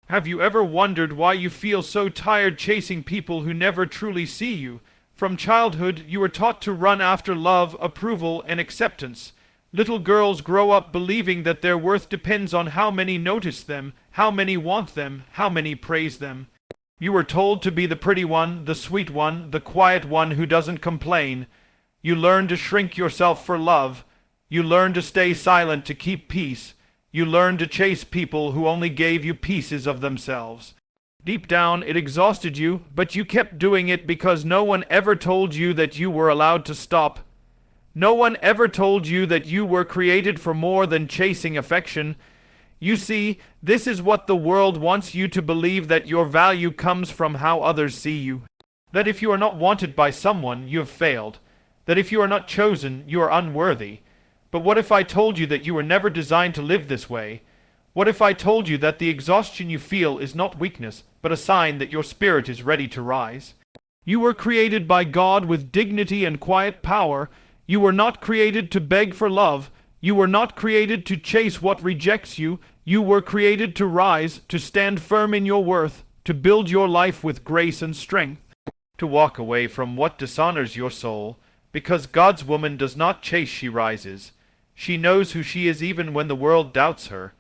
Have you ever wondered why you feel so tired chasing people who never truly see you? From childhood, you were taught to run after love, approval, and acceptance. Little girls grow up believing that their worth depends on how many notice them, how many want them, how many praise them. You were told to be the pretty one, the sweet one, the quiet one who doesn't complain. You learn to shrink yourself for love. You learn to stay silent to keep peace. You learn to chase people who only gave you pieces of themselves. Deep down, it exhausted you, but you kept doing it because no one ever told you that you were allowed to stop. No one ever told you that you were created for more than chasing affection. You see, this is what the world wants you to believe, that your value comes from how others see you. That if you are not wanted by someone, you have failed. That if you are not chosen, you are unworthy. But what if I told you that you were never designed to live this way? What if I told you that the exhaustion you feel is not weakness, but a sign that your spirit is ready to rise? You were created by God with dignity and quiet power. You were not created to beg for love. You were not created to chase what rejects you. You were created to rise, to stand firm in your worth, to build your life with grace and strength, to walk away from what dishonors your soul, because God's woman does not chase, she rises. She knows who she is even when the world doubts her.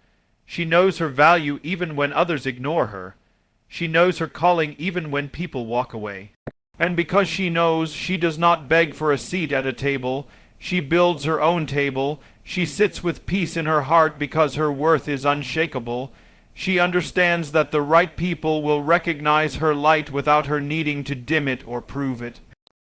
She knows her value even when others ignore her. She knows her calling even when people walk away. And because she knows, she does not beg for a seat at a table. She builds her own table. She sits with peace in her heart because her worth is unshakable. She understands that the right people will recognize her light without her needing to dim it or prove it.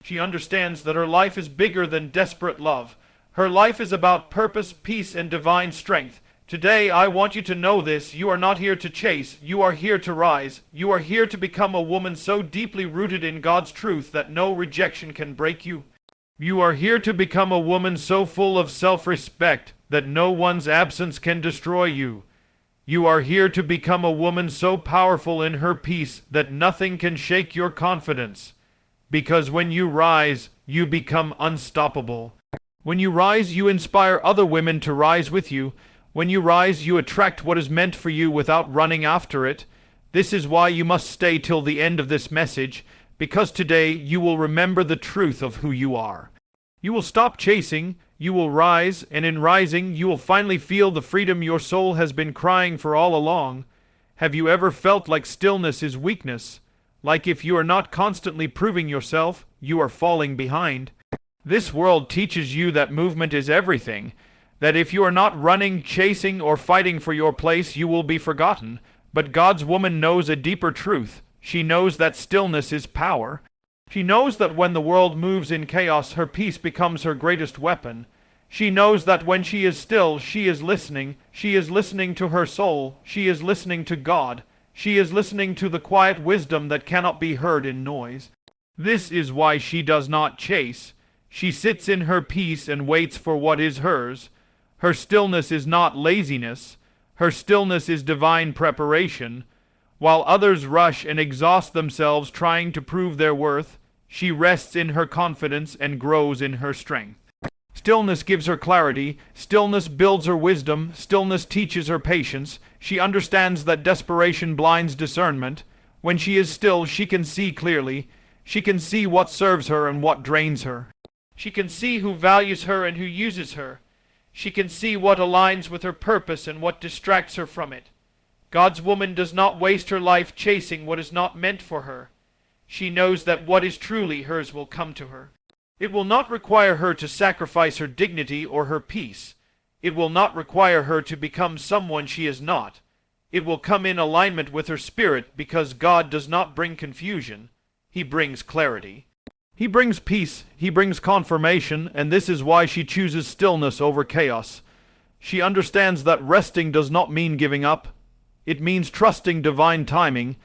She understands that her life is bigger than desperate love. Her life is about purpose, peace, and divine strength. Today, I want you to know this. You are not here to chase. You are here to rise. You are here to become a woman so deeply rooted in God's truth that no rejection can break you. You are here to become a woman so full of self-respect that no one's absence can destroy you. You are here to become a woman so powerful in her peace that nothing can shake your confidence. Because when you rise, you become unstoppable. When you rise, you inspire other women to rise with you. When you rise, you attract what is meant for you without running after it. This is why you must stay till the end of this message, because today you will remember the truth of who you are. You will stop chasing, you will rise, and in rising you will finally feel the freedom your soul has been crying for all along. Have you ever felt like stillness is weakness? Like if you are not constantly proving yourself, you are falling behind? This world teaches you that movement is everything, that if you are not running, chasing, or fighting for your place, you will be forgotten. But God's woman knows a deeper truth. She knows that stillness is power. She knows that when the world moves in chaos, her peace becomes her greatest weapon. She knows that when she is still, she is listening. She is listening to her soul. She is listening to God. She is listening to the quiet wisdom that cannot be heard in noise. This is why she does not chase. She sits in her peace and waits for what is hers. Her stillness is not laziness. Her stillness is divine preparation. While others rush and exhaust themselves trying to prove their worth, she rests in her confidence and grows in her strength. Stillness gives her clarity. Stillness builds her wisdom. Stillness teaches her patience. She understands that desperation blinds discernment. When she is still, she can see clearly. She can see what serves her and what drains her. She can see who values her and who uses her. She can see what aligns with her purpose and what distracts her from it. God's woman does not waste her life chasing what is not meant for her. She knows that what is truly hers will come to her. It will not require her to sacrifice her dignity or her peace. It will not require her to become someone she is not. It will come in alignment with her spirit, because God does not bring confusion. He brings clarity. He brings peace. He brings confirmation, and this is why she chooses stillness over chaos. She understands that resting does not mean giving up. It means trusting divine timing.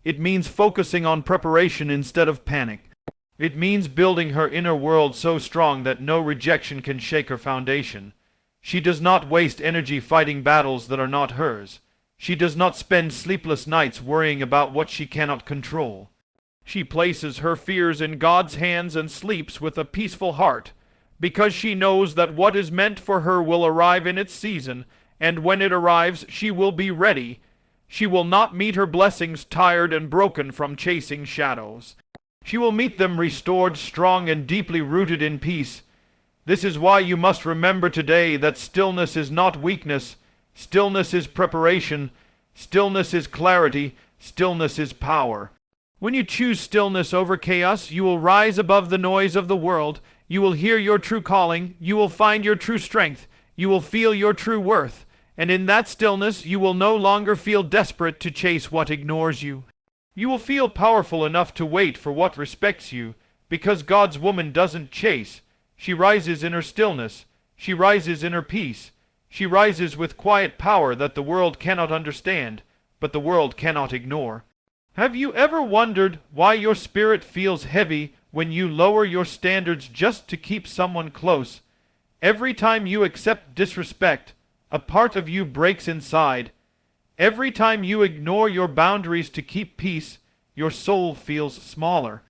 It means focusing on preparation instead of panic. It means building her inner world so strong that no rejection can shake her foundation. She does not waste energy fighting battles that are not hers. She does not spend sleepless nights worrying about what she cannot control. She places her fears in God's hands and sleeps with a peaceful heart, because she knows that what is meant for her will arrive in its season, and when it arrives she will be ready. She will not meet her blessings tired and broken from chasing shadows. She will meet them restored, strong, and deeply rooted in peace. This is why you must remember today that stillness is not weakness. Stillness is preparation. Stillness is clarity. Stillness is power. When you choose stillness over chaos, you will rise above the noise of the world. You will hear your true calling. You will find your true strength. You will feel your true worth. And in that stillness, you will no longer feel desperate to chase what ignores you. You will feel powerful enough to wait for what respects you, because God's woman doesn't chase. She rises in her stillness. She rises in her peace. She rises with quiet power that the world cannot understand, but the world cannot ignore. Have you ever wondered why your spirit feels heavy when you lower your standards just to keep someone close? Every time you accept disrespect, a part of you breaks inside. Every time you ignore your boundaries to keep peace, your soul feels smaller.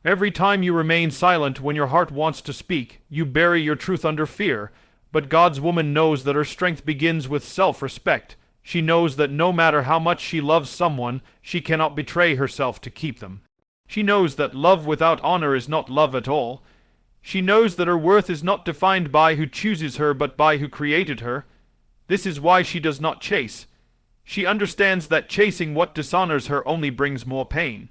Every time you remain silent when your heart wants to speak, you bury your truth under fear. But God's woman knows that her strength begins with self-respect. She knows that no matter how much she loves someone, she cannot betray herself to keep them. She knows that love without honor is not love at all. She knows that her worth is not defined by who chooses her, but by who created her. This is why she does not chase. She understands that chasing what dishonors her only brings more pain.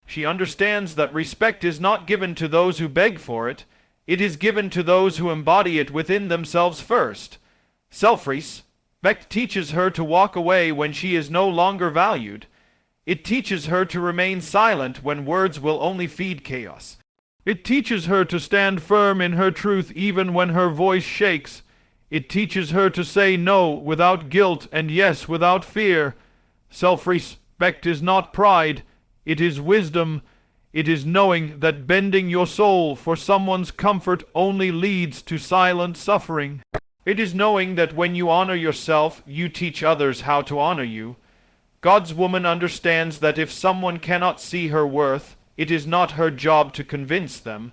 She understands that respect is not given to those who beg for it. It is given to those who embody it within themselves first. Self-respect teaches her to walk away when she is no longer valued. It teaches her to remain silent when words will only feed chaos. It teaches her to stand firm in her truth even when her voice shakes. It teaches her to say no without guilt and yes without fear. Self-respect is not pride. It is wisdom. It is knowing that bending your soul for someone's comfort only leads to silent suffering. It is knowing that when you honor yourself, you teach others how to honor you. God's woman understands that if someone cannot see her worth, it is not her job to convince them.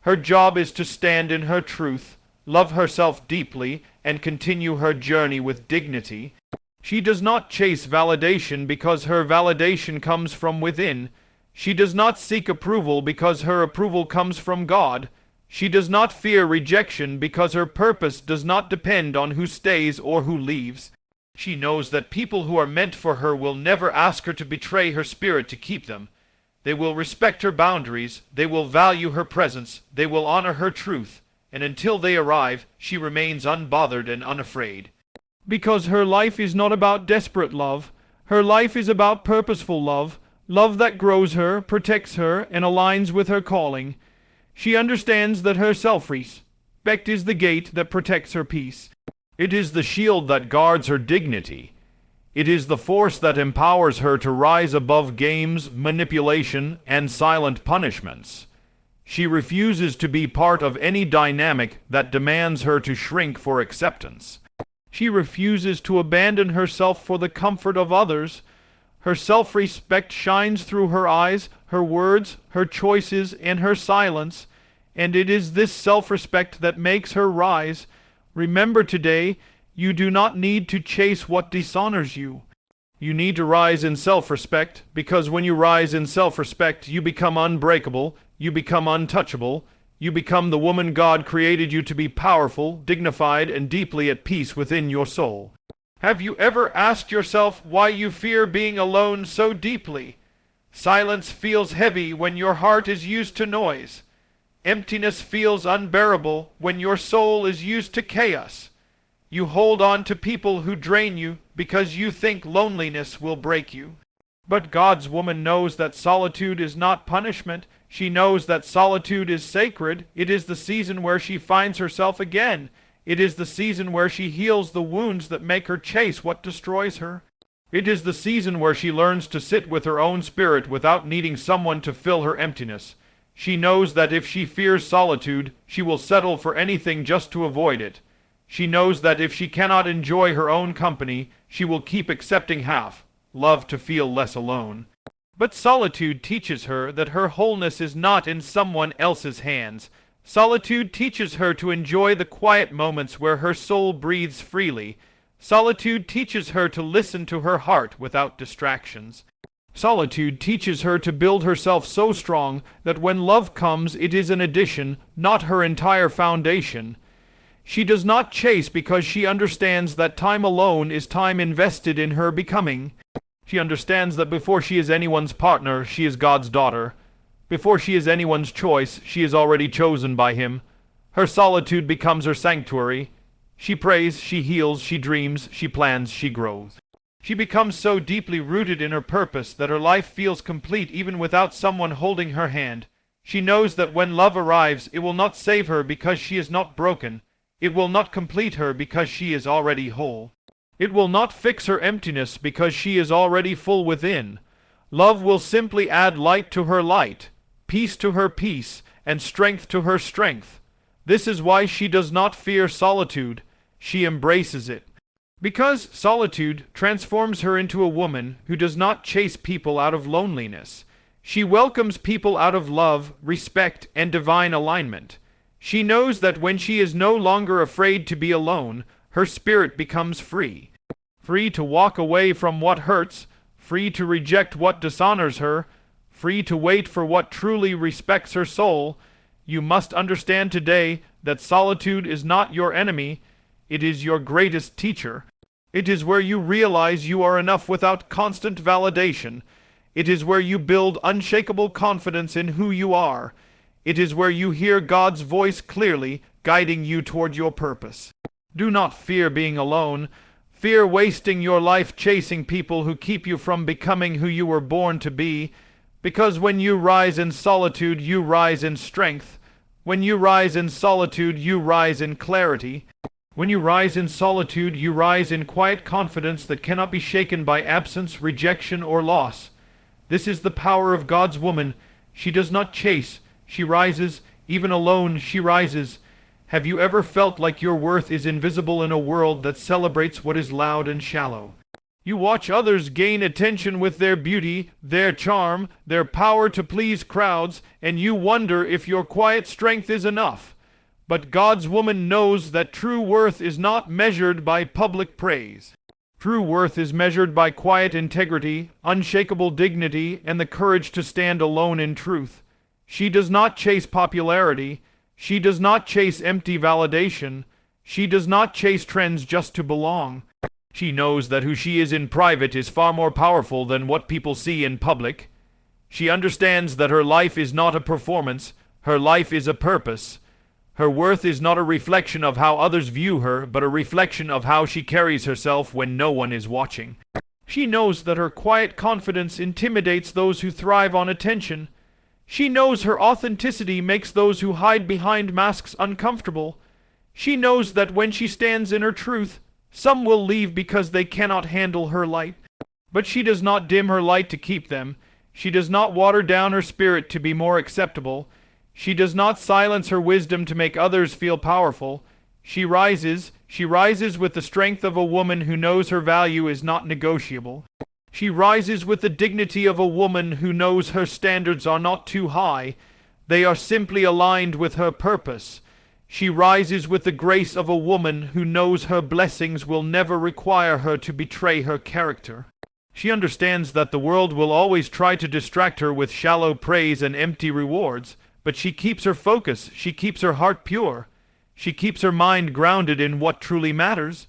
Her job is to stand in her truth, love herself deeply, and continue her journey with dignity. She does not chase validation because her validation comes from within. She does not seek approval because her approval comes from God. She does not fear rejection because her purpose does not depend on who stays or who leaves. She knows that people who are meant for her will never ask her to betray her spirit to keep them. They will respect her boundaries. They will value her presence. They will honor her truth. And until they arrive, she remains unbothered and unafraid. Because her life is not about desperate love. Her life is about purposeful love, love that grows her, protects her, and aligns with her calling. She understands that her self-respect is the gate that protects her peace. It is the shield that guards her dignity. It is the force that empowers her to rise above games, manipulation, and silent punishments. She refuses to be part of any dynamic that demands her to shrink for acceptance. She refuses to abandon herself for the comfort of others. Her self-respect shines through her eyes, her words, her choices, and her silence, and it is this self-respect that makes her rise. Remember today, you do not need to chase what dishonors you. You need to rise in self-respect, because when you rise in self-respect, you become unbreakable, you become untouchable, you become the woman God created you to be, powerful, dignified, and deeply at peace within your soul. Have you ever asked yourself why you fear being alone so deeply? Silence feels heavy when your heart is used to noise. Emptiness feels unbearable when your soul is used to chaos. You hold on to people who drain you because you think loneliness will break you. But God's woman knows that solitude is not punishment. She knows that solitude is sacred. It is the season where she finds herself again. It is the season where she heals the wounds that make her chase what destroys her. It is the season where she learns to sit with her own spirit without needing someone to fill her emptiness. She knows that if she fears solitude, she will settle for anything just to avoid it. She knows that if she cannot enjoy her own company, she will keep accepting half, love to feel less alone. But solitude teaches her that her wholeness is not in someone else's hands. Solitude teaches her to enjoy the quiet moments where her soul breathes freely. Solitude teaches her to listen to her heart without distractions. Solitude teaches her to build herself so strong that when love comes it is an addition, not her entire foundation. She does not chase because she understands that time alone is time invested in her becoming. She understands that before she is anyone's partner, she is God's daughter. Before she is anyone's choice, she is already chosen by Him. Her solitude becomes her sanctuary. She prays, she heals, she dreams, she plans, she grows. She becomes so deeply rooted in her purpose that her life feels complete even without someone holding her hand. She knows that when love arrives, it will not save her because she is not broken. It will not complete her because she is already whole. It will not fix her emptiness because she is already full within. Love will simply add light to her light, peace to her peace, and strength to her strength. This is why she does not fear solitude. She embraces it. Because solitude transforms her into a woman who does not chase people out of loneliness. She welcomes people out of love, respect, and divine alignment. She knows that when she is no longer afraid to be alone, her spirit becomes free. Free to walk away from what hurts, free to reject what dishonors her, free to wait for what truly respects her soul. You must understand today that solitude is not your enemy. It is your greatest teacher. It is where you realize you are enough without constant validation. It is where you build unshakable confidence in who you are. It is where you hear God's voice clearly, guiding you toward your purpose. Do not fear being alone. Fear wasting your life chasing people who keep you from becoming who you were born to be. Because when you rise in solitude, you rise in strength. When you rise in solitude, you rise in clarity. When you rise in solitude, you rise in quiet confidence that cannot be shaken by absence, rejection, or loss. This is the power of God's woman. She does not chase. She rises. Even alone, she rises. Have you ever felt like your worth is invisible in a world that celebrates what is loud and shallow? You watch others gain attention with their beauty, their charm, their power to please crowds, and you wonder if your quiet strength is enough. But God's woman knows that true worth is not measured by public praise. True worth is measured by quiet integrity, unshakable dignity, and the courage to stand alone in truth. She does not chase popularity. She does not chase empty validation. She does not chase trends just to belong. She knows that who she is in private is far more powerful than what people see in public. She understands that her life is not a performance. Her life is a purpose. Her worth is not a reflection of how others view her, but a reflection of how she carries herself when no one is watching. She knows that her quiet confidence intimidates those who thrive on attention. She knows her authenticity makes those who hide behind masks uncomfortable. She knows that when she stands in her truth, some will leave because they cannot handle her light. But she does not dim her light to keep them. She does not water down her spirit to be more acceptable. She does not silence her wisdom to make others feel powerful. She rises with the strength of a woman who knows her value is not negotiable. She rises with the dignity of a woman who knows her standards are not too high. They are simply aligned with her purpose. She rises with the grace of a woman who knows her blessings will never require her to betray her character. She understands that the world will always try to distract her with shallow praise and empty rewards. But she keeps her focus, she keeps her heart pure. She keeps her mind grounded in what truly matters.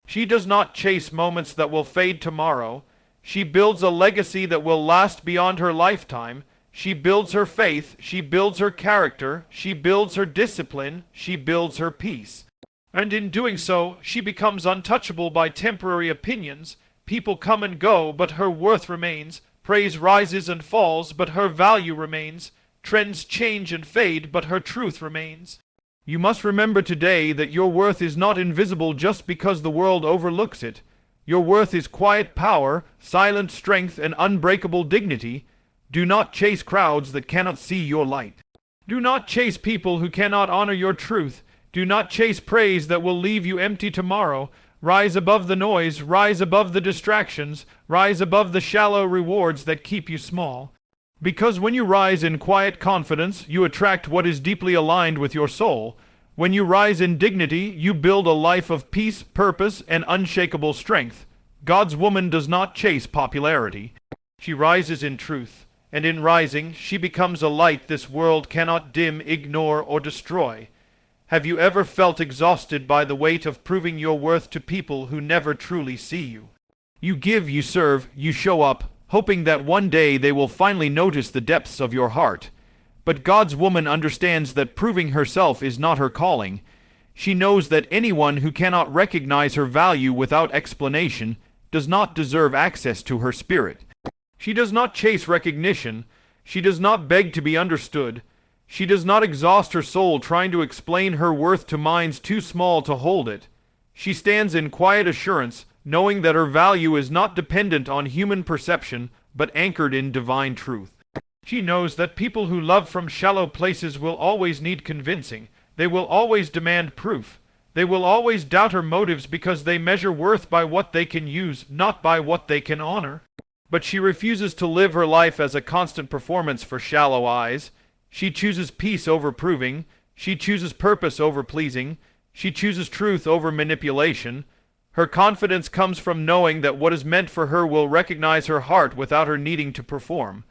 She does not chase moments that will fade tomorrow. She builds a legacy that will last beyond her lifetime. She builds her faith, she builds her character, she builds her discipline, she builds her peace. And in doing so, she becomes untouchable by temporary opinions. People come and go, but her worth remains. Praise rises and falls, but her value remains. Trends change and fade, but her truth remains. You must remember today that your worth is not invisible just because the world overlooks it. Your worth is quiet power, silent strength, and unbreakable dignity. Do not chase crowds that cannot see your light. Do not chase people who cannot honor your truth. Do not chase praise that will leave you empty tomorrow. Rise above the noise, rise above the distractions, rise above the shallow rewards that keep you small. Because when you rise in quiet confidence, you attract what is deeply aligned with your soul. When you rise in dignity, you build a life of peace, purpose, and unshakable strength. God's woman does not chase popularity. She rises in truth, and in rising, she becomes a light this world cannot dim, ignore, or destroy. Have you ever felt exhausted by the weight of proving your worth to people who never truly see you? You give, you serve, you show up, hoping that one day they will finally notice the depths of your heart. But God's woman understands that proving herself is not her calling. She knows that anyone who cannot recognize her value without explanation does not deserve access to her spirit. She does not chase recognition. She does not beg to be understood. She does not exhaust her soul trying to explain her worth to minds too small to hold it. She stands in quiet assurance, knowing that her value is not dependent on human perception, but anchored in divine truth. She knows that people who love from shallow places will always need convincing. They will always demand proof. They will always doubt her motives because they measure worth by what they can use, not by what they can honor. But she refuses to live her life as a constant performance for shallow eyes. She chooses peace over proving. She chooses purpose over pleasing. She chooses truth over manipulation. Her confidence comes from knowing that what is meant for her will recognize her heart without her needing to perform.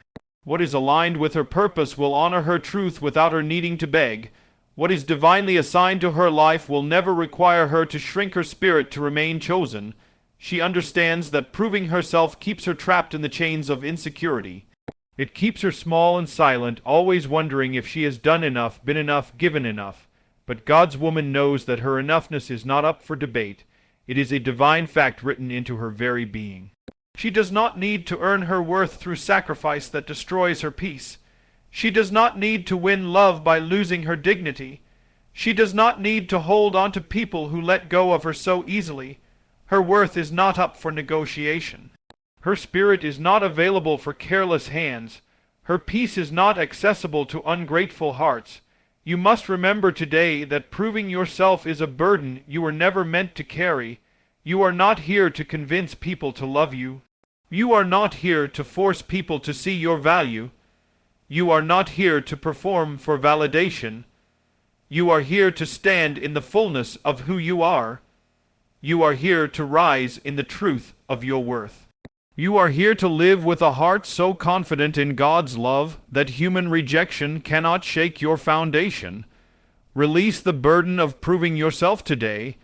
What is aligned with her purpose will honor her truth without her needing to beg. What is divinely assigned to her life will never require her to shrink her spirit to remain chosen. She understands that proving herself keeps her trapped in the chains of insecurity. It keeps her small and silent, always wondering if she has done enough, been enough, given enough. But God's woman knows that her enoughness is not up for debate. It is a divine fact written into her very being. She does not need to earn her worth through sacrifice that destroys her peace. She does not need to win love by losing her dignity. She does not need to hold on to people who let go of her so easily. Her worth is not up for negotiation. Her spirit is not available for careless hands. Her peace is not accessible to ungrateful hearts. You must remember today that proving yourself is a burden you were never meant to carry. You are not here to convince people to love you. You are not here to force people to see your value. You are not here to perform for validation. You are here to stand in the fullness of who you are. You are here to rise in the truth of your worth. You are here to live with a heart so confident in God's love that human rejection cannot shake your foundation. Release the burden of proving yourself today.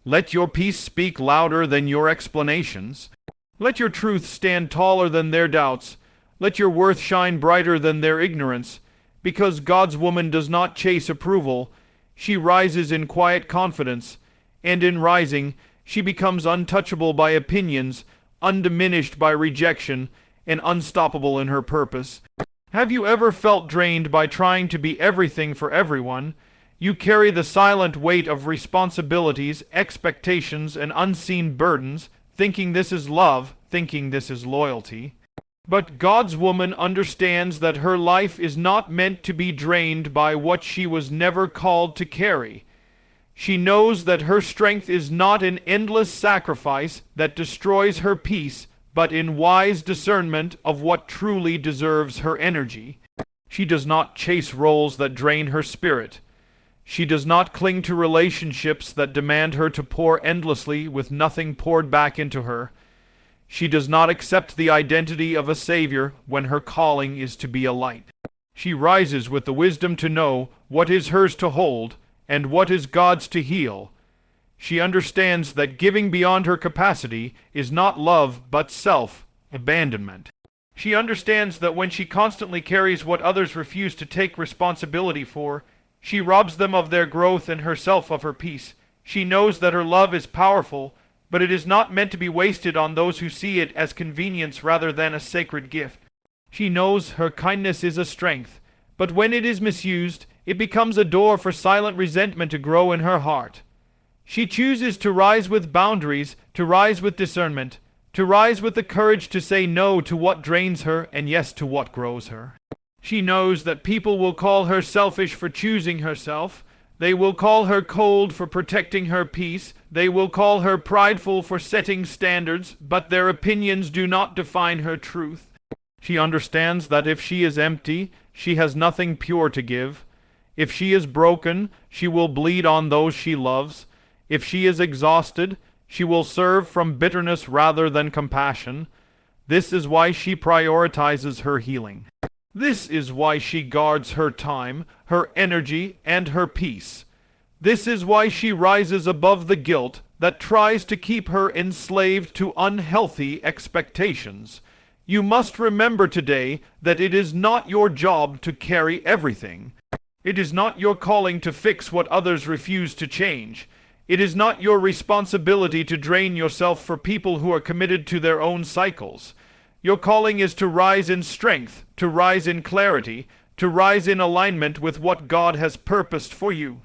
Let your peace speak louder than your explanations. Let your truth stand taller than their doubts. Let your worth shine brighter than their ignorance. Because God's woman does not chase approval, she rises in quiet confidence, and in rising, she becomes untouchable by opinions, undiminished by rejection, and unstoppable in her purpose. Have you ever felt drained by trying to be everything for everyone? You carry the silent weight of responsibilities, expectations, and unseen burdens, thinking this is love, thinking this is loyalty. But God's woman understands that her life is not meant to be drained by what she was never called to carry. She knows that her strength is not in endless sacrifice that destroys her peace, but in wise discernment of what truly deserves her energy. She does not chase roles that drain her spirit. She does not cling to relationships that demand her to pour endlessly with nothing poured back into her. She does not accept the identity of a savior when her calling is to be a light. She rises with the wisdom to know what is hers to hold and what is God's to heal. She understands that giving beyond her capacity is not love but self-abandonment. She understands that when she constantly carries what others refuse to take responsibility for, she robs them of their growth and herself of her peace. She knows that her love is powerful, but it is not meant to be wasted on those who see it as convenience rather than a sacred gift. She knows her kindness is a strength, but when it is misused, it becomes a door for silent resentment to grow in her heart. She chooses to rise with boundaries, to rise with discernment, to rise with the courage to say no to what drains her and yes to what grows her. She knows that people will call her selfish for choosing herself. They will call her cold for protecting her peace. They will call her prideful for setting standards, but their opinions do not define her truth. She understands that if she is empty, she has nothing pure to give. If she is broken, she will bleed on those she loves. If she is exhausted, she will serve from bitterness rather than compassion. This is why she prioritizes her healing. This is why she guards her time, her energy, and her peace. This is why she rises above the guilt that tries to keep her enslaved to unhealthy expectations. You must remember today that it is not your job to carry everything. It is not your calling to fix what others refuse to change. It is not your responsibility to drain yourself for people who are committed to their own cycles. Your calling is to rise in strength, to rise in clarity, to rise in alignment with what God has purposed for you.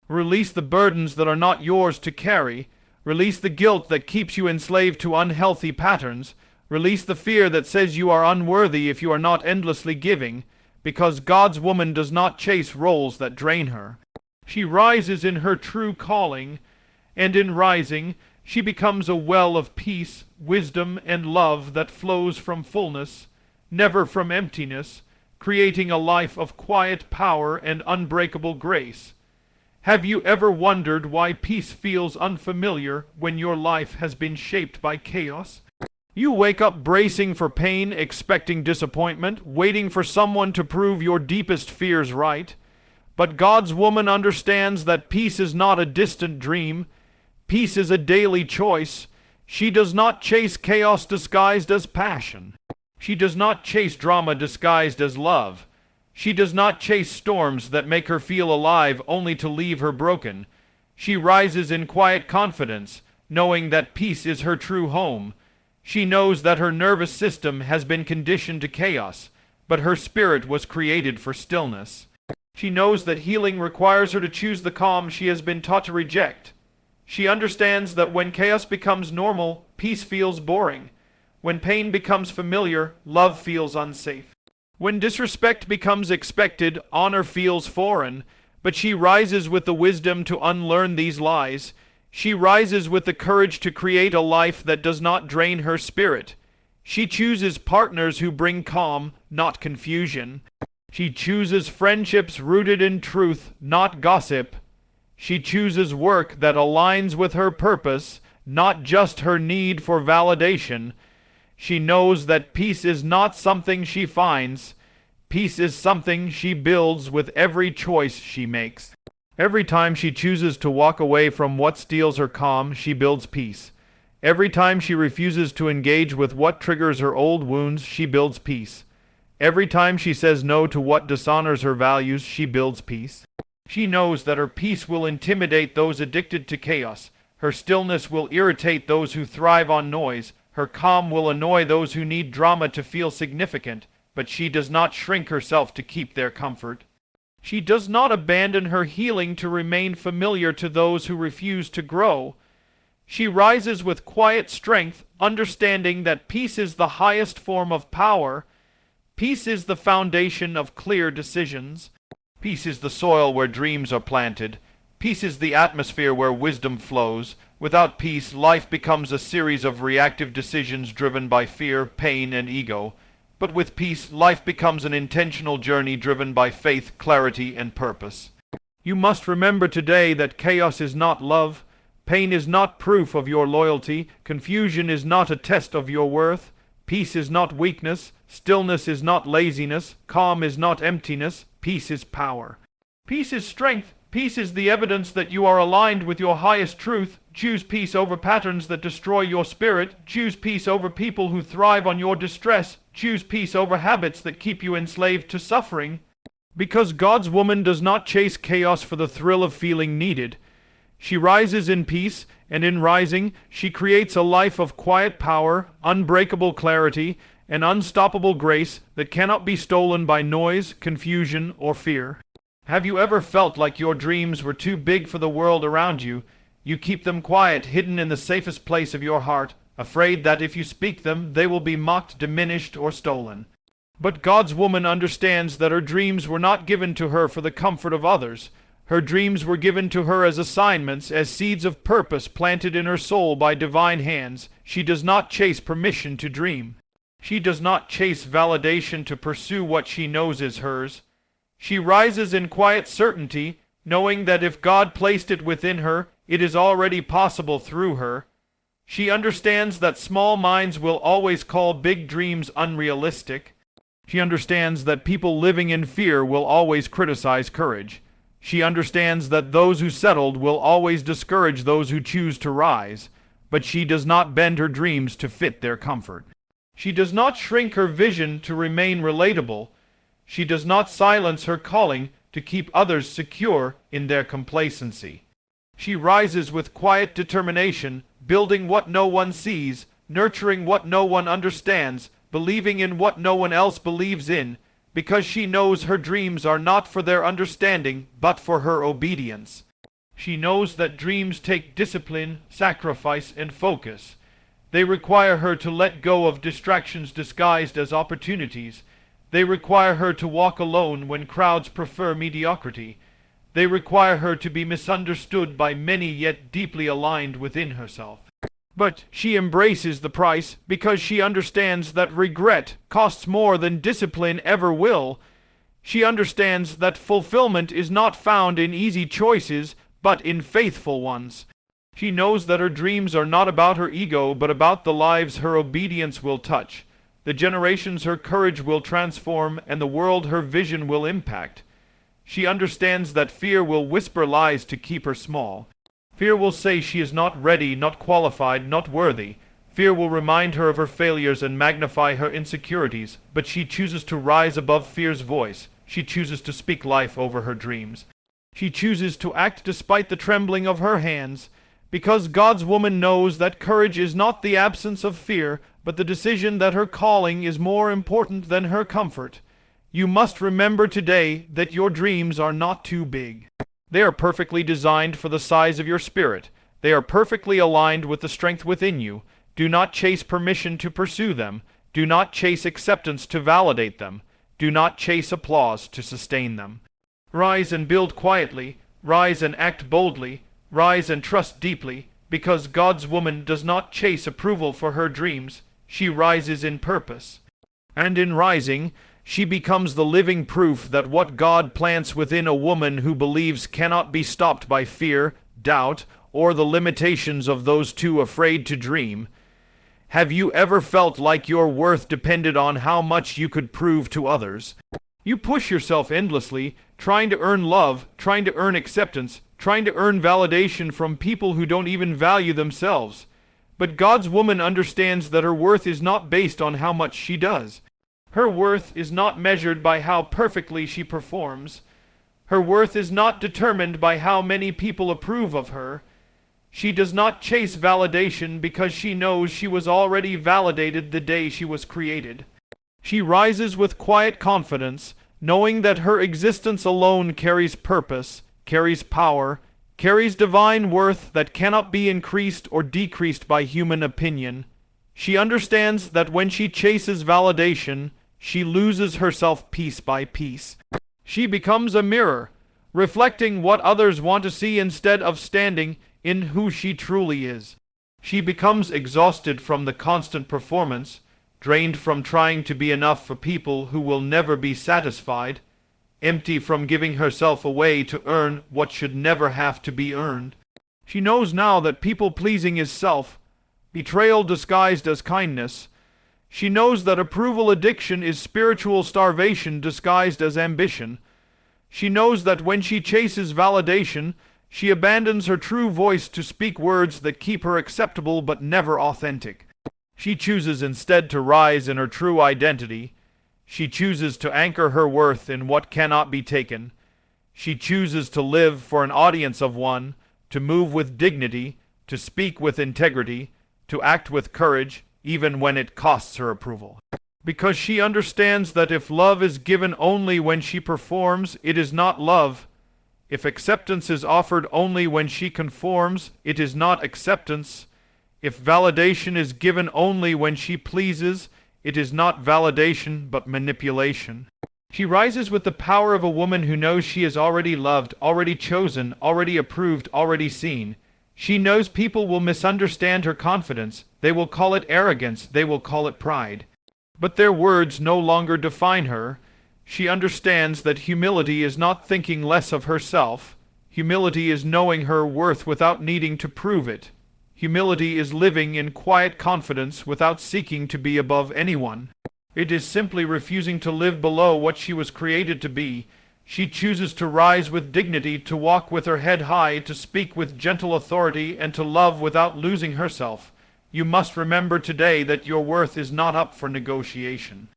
Release the burdens that are not yours to carry. Release the guilt that keeps you enslaved to unhealthy patterns. Release the fear that says you are unworthy if you are not endlessly giving, because God's woman does not chase roles that drain her. She rises in her true calling, and in rising, she becomes a well of peace, wisdom, and love that flows from fullness, never from emptiness, creating a life of quiet power and unbreakable grace. Have you ever wondered why peace feels unfamiliar when your life has been shaped by chaos? You wake up bracing for pain, expecting disappointment, waiting for someone to prove your deepest fears right. But God's woman understands that peace is not a distant dream. Peace is a daily choice. She does not chase chaos disguised as passion. She does not chase drama disguised as love. She does not chase storms that make her feel alive only to leave her broken. She rises in quiet confidence, knowing that peace is her true home. She knows that her nervous system has been conditioned to chaos, but her spirit was created for stillness. She knows that healing requires her to choose the calm she has been taught to reject. She understands that when chaos becomes normal, peace feels boring. When pain becomes familiar, love feels unsafe. When disrespect becomes expected, honor feels foreign, but she rises with the wisdom to unlearn these lies. She rises with the courage to create a life that does not drain her spirit. She chooses partners who bring calm, not confusion. She chooses friendships rooted in truth, not gossip. She chooses work that aligns with her purpose, not just her need for validation. She knows that peace is not something she finds. Peace is something she builds with every choice she makes. Every time she chooses to walk away from what steals her calm, she builds peace. Every time she refuses to engage with what triggers her old wounds, she builds peace. Every time she says no to what dishonors her values, she builds peace. She knows that her peace will intimidate those addicted to chaos. Her stillness will irritate those who thrive on noise. Her calm will annoy those who need drama to feel significant, but she does not shrink herself to keep their comfort. She does not abandon her healing to remain familiar to those who refuse to grow. She rises with quiet strength, understanding that peace is the highest form of power. Peace is the foundation of clear decisions. Peace is the soil where dreams are planted. Peace is the atmosphere where wisdom flows. Without peace, life becomes a series of reactive decisions driven by fear, pain, and ego. But with peace, life becomes an intentional journey driven by faith, clarity, and purpose. You must remember today that chaos is not love. Pain is not proof of your loyalty. Confusion is not a test of your worth. Peace is not weakness. Stillness is not laziness. Calm is not emptiness. Peace is power. Peace is strength. Peace is the evidence that you are aligned with your highest truth. Choose peace over patterns that destroy your spirit. Choose peace over people who thrive on your distress. Choose peace over habits that keep you enslaved to suffering. Because God's woman does not chase chaos for the thrill of feeling needed. She rises in peace, and in rising, she creates a life of quiet power, unbreakable clarity, and unstoppable grace that cannot be stolen by noise, confusion, or fear. Have you ever felt like your dreams were too big for the world around you? You keep them quiet, hidden in the safest place of your heart, afraid that if you speak them, they will be mocked, diminished, or stolen. But God's woman understands that her dreams were not given to her for the comfort of others. Her dreams were given to her as assignments, as seeds of purpose planted in her soul by divine hands. She does not chase permission to dream. She does not chase validation to pursue what she knows is hers. She rises in quiet certainty, knowing that if God placed it within her, it is already possible through her. She understands that small minds will always call big dreams unrealistic. She understands that people living in fear will always criticize courage. She understands that those who settled will always discourage those who choose to rise, but she does not bend her dreams to fit their comfort. She does not shrink her vision to remain relatable. She does not silence her calling to keep others secure in their complacency. She rises with quiet determination, building what no one sees, nurturing what no one understands, believing in what no one else believes in, because she knows her dreams are not for their understanding, but for her obedience. She knows that dreams take discipline, sacrifice, and focus. They require her to let go of distractions disguised as opportunities. They require her to walk alone when crowds prefer mediocrity. They require her to be misunderstood by many yet deeply aligned within herself. But she embraces the price because she understands that regret costs more than discipline ever will. She understands that fulfillment is not found in easy choices, but in faithful ones. She knows that her dreams are not about her ego, but about the lives her obedience will touch, the generations her courage will transform, and the world her vision will impact. She understands that fear will whisper lies to keep her small. Fear will say she is not ready, not qualified, not worthy. Fear will remind her of her failures and magnify her insecurities, but she chooses to rise above fear's voice. She chooses to speak life over her dreams. She chooses to act despite the trembling of her hands, because God's woman knows that courage is not the absence of fear, but the decision that her calling is more important than her comfort. You must remember today that your dreams are not too big. They are perfectly designed for the size of your spirit. They are perfectly aligned with the strength within you. Do not chase permission to pursue them. Do not chase acceptance to validate them. Do not chase applause to sustain them. Rise and build quietly. Rise and act boldly. Rise and trust deeply, because God's woman does not chase approval for her dreams. She rises in purpose. And in rising, she becomes the living proof that what God plants within a woman who believes cannot be stopped by fear, doubt, or the limitations of those too afraid to dream. Have you ever felt like your worth depended on how much you could prove to others? You push yourself endlessly, trying to earn love, trying to earn acceptance, trying to earn validation from people who don't even value themselves. But God's woman understands that her worth is not based on how much she does. Her worth is not measured by how perfectly she performs. Her worth is not determined by how many people approve of her. She does not chase validation because she knows she was already validated the day she was created. She rises with quiet confidence, knowing that her existence alone carries purpose, carries power, carries divine worth that cannot be increased or decreased by human opinion. She understands that when she chases validation, she loses herself piece by piece. She becomes a mirror, reflecting what others want to see instead of standing in who she truly is. She becomes exhausted from the constant performance, drained from trying to be enough for people who will never be satisfied, empty from giving herself away to earn what should never have to be earned. She knows now that people-pleasing is self, betrayal disguised as kindness. She knows that approval addiction is spiritual starvation disguised as ambition. She knows that when she chases validation, she abandons her true voice to speak words that keep her acceptable but never authentic. She chooses instead to rise in her true identity. She chooses to anchor her worth in what cannot be taken. She chooses to live for an audience of one, to move with dignity, to speak with integrity, to act with courage, even when it costs her approval. Because she understands that if love is given only when she performs, it is not love. If acceptance is offered only when she conforms, it is not acceptance. If validation is given only when she pleases, it is not validation but manipulation. She rises with the power of a woman who knows she is already loved, already chosen, already approved, already seen. She knows people will misunderstand her confidence. They will call it arrogance. They will call it pride. But their words no longer define her. She understands that humility is not thinking less of herself. Humility is knowing her worth without needing to prove it. Humility is living in quiet confidence without seeking to be above anyone. It is simply refusing to live below what she was created to be. She chooses to rise with dignity, to walk with her head high, to speak with gentle authority, and to love without losing herself. You must remember today that your worth is not up for negotiation.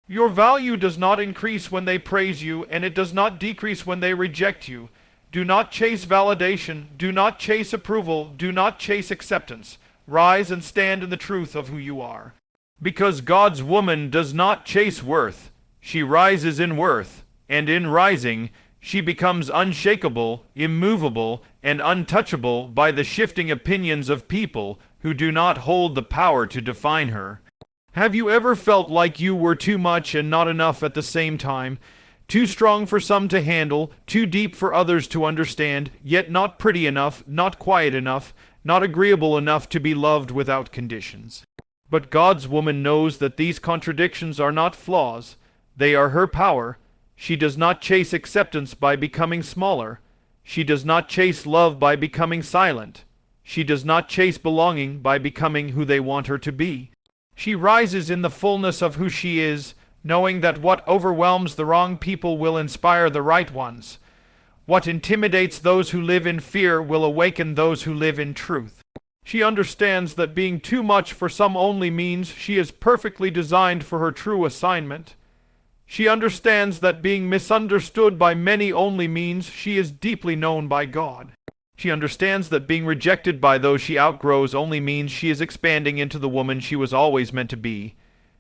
Your value does not increase when they praise you, and it does not decrease when they reject you. Do not chase validation. Do not chase approval. Do not chase acceptance. Rise and stand in the truth of who you are. Because God's woman does not chase worth. She rises in worth, and in rising, she becomes unshakable, immovable, and untouchable by the shifting opinions of people who do not hold the power to define her. Have you ever felt like you were too much and not enough at the same time? Too strong for some to handle, too deep for others to understand, yet not pretty enough, not quiet enough, not agreeable enough to be loved without conditions. But God's woman knows that these contradictions are not flaws. They are her power. She does not chase acceptance by becoming smaller. She does not chase love by becoming silent. She does not chase belonging by becoming who they want her to be. She rises in the fullness of who she is, knowing that what overwhelms the wrong people will inspire the right ones. What intimidates those who live in fear will awaken those who live in truth. She understands that being too much for some only means she is perfectly designed for her true assignment. She understands that being misunderstood by many only means she is deeply known by God. She understands that being rejected by those she outgrows only means she is expanding into the woman she was always meant to be.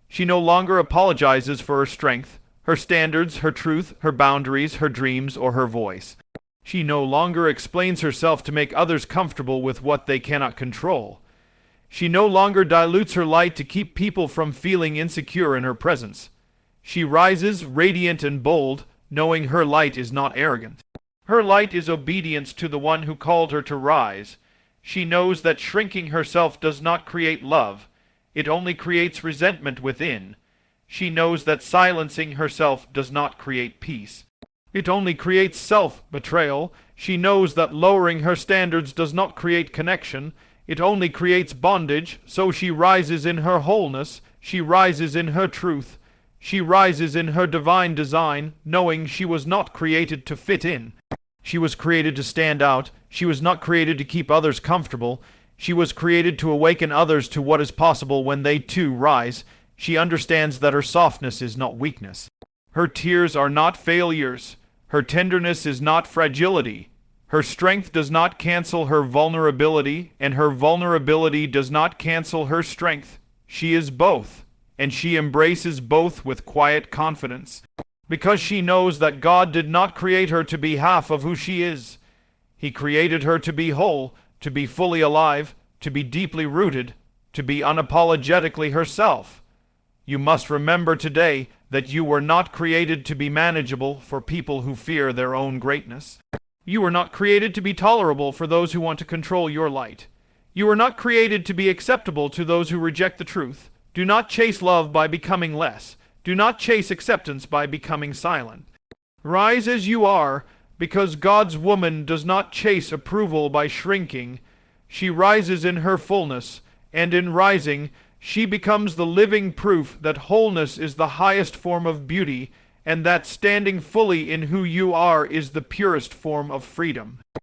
She no longer apologizes for her strength, her standards, her truth, her boundaries, her dreams, or her voice. She no longer explains herself to make others comfortable with what they cannot control. She no longer dilutes her light to keep people from feeling insecure in her presence. She rises radiant and bold, knowing her light is not arrogant. Her light is obedience to the one who called her to rise. She knows that shrinking herself does not create love. It only creates resentment within. She knows that silencing herself does not create peace. It only creates self-betrayal. She knows that lowering her standards does not create connection. It only creates bondage. So she rises in her wholeness. She rises in her truth. She rises in her divine design, knowing she was not created to fit in. She was created to stand out. She was not created to keep others comfortable. She was created to awaken others to what is possible when they too rise. She understands that her softness is not weakness. Her tears are not failures. Her tenderness is not fragility. Her strength does not cancel her vulnerability, and her vulnerability does not cancel her strength. She is both, and she embraces both with quiet confidence. Because she knows that God did not create her to be half of who she is. He created her to be whole, to be fully alive, to be deeply rooted, to be unapologetically herself. You must remember today that you were not created to be manageable for people who fear their own greatness. You were not created to be tolerable for those who want to control your light. You were not created to be acceptable to those who reject the truth. Do not chase love by becoming less. Do not chase acceptance by becoming silent. Rise as you are, because God's woman does not chase approval by shrinking. She rises in her fullness, and in rising, she becomes the living proof that wholeness is the highest form of beauty, and that standing fully in who you are is the purest form of freedom.